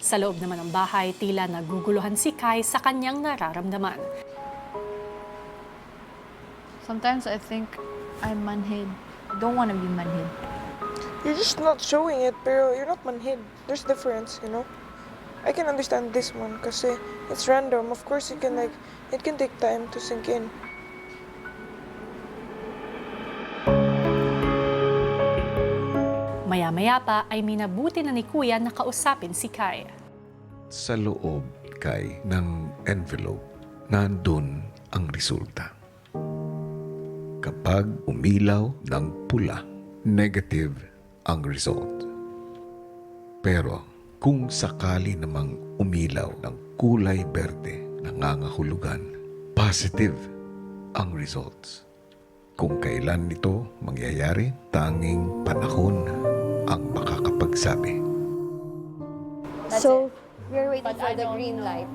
Sa loob naman ng bahay, tila naguguluhan si Kai sa kanyang nararamdaman. Sometimes I think I'm manhid. Don't want to be manhid. You're just not showing it, pero you're not manhid. There's difference, you know? I can understand this one kasi it's random. Of course, it can take time to sink in. Maya-maya pa ay minabuti na ni Kuya na kausapin si Kai. Sa loob, Kai, ng envelope, nandun ang resulta. Kapag umilaw ng pula, negative ang result. Pero kung sakali namang umilaw ng kulay berde, nangangahulugan, positive ang results. Kung kailan ito mangyayari, tanging panahon ang makakapagsabi. So, we're waiting But for I the don't green know light.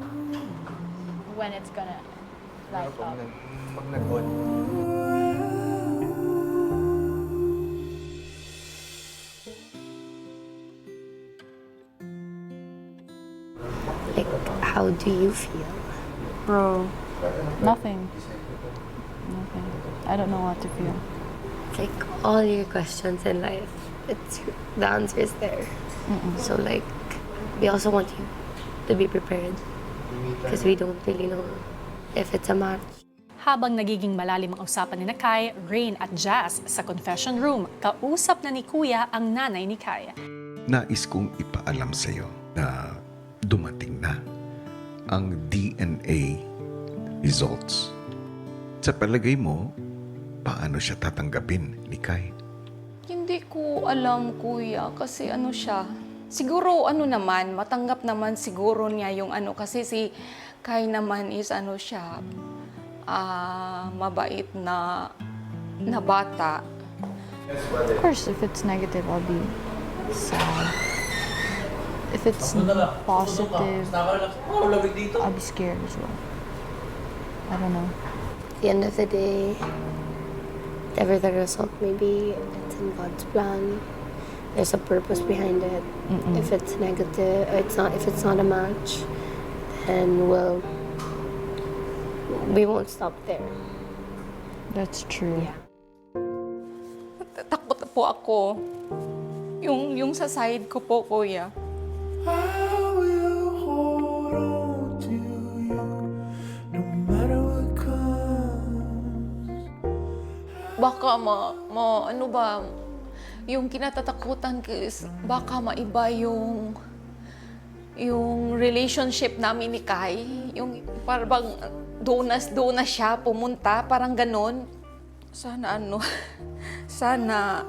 when it's gonna light up. Pag nag-on. Like, how do you feel? Bro, nothing. Nothing. I don't know what to feel. Like, all your questions in life, the answer is there. So, like, we also want you to be prepared because we don't really know if it's a match. Habang nagiging malalim ang usapan ni Kai, Rain at Jazz sa confession room, kausap na ni Kuya ang nanay ni Kai. Nais kong ipaalam sa iyo na dumating na ang DNA results. Sa palagay mo, paano siya tatanggapin ni Kai? Hindi ko alam, Kuya, kasi ano siya. Siguro ano naman, matanggap naman siguro niya yung ano, kasi si Kai naman is ano siya, mabait na bata. Of course, if it's negative, I'll be sad. If it's positive, I'll be scared as well. I don't know. At the end of the day, whatever the result may be, it's in God's plan. There's a purpose behind it. If it's negative, if it's not a match, then we won't stop there. That's true. Takot po ako. Yung sa side ko po, Kuya. Baka ano ba, yung kinatatakutan ko is baka maiba yung relationship namin ni Kai. Yung parang doon na siya pumunta, parang ganon. Sana sana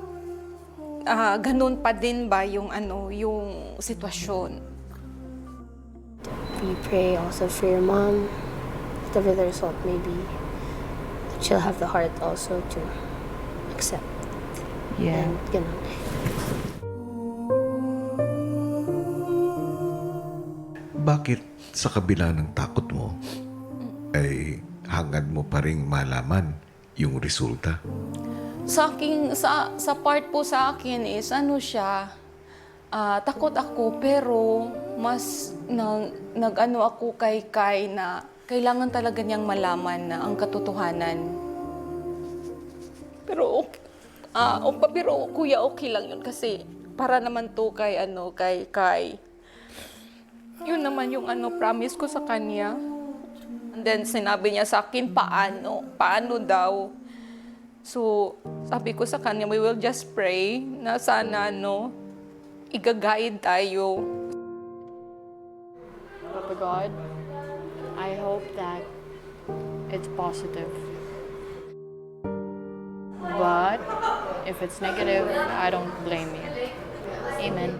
ganon pa din ba yung yung sitwasyon. We pray also for your mom, whatever the result may be, that she'll have the heart also to accept. Yeah. And, you know, Bakit sa kabila ng takot mo, ay hangad mo pa ring malaman yung resulta? Sa part po sa akin is ano siya, takot ako pero mas nag-ano ako kay Kai na kailangan talaga niyang malaman na ang katotohanan. Pero pero Kuya, okay lang yun kasi para naman to kay Kai. Yun naman yung promise ko sa kanya. And then sinabi niya sa akin paano daw. So, sabi ko sa kanya, we will just pray na sana i-guide tayo. Papa God, I hope that it's positive. But if it's negative, I don't blame you. Amen.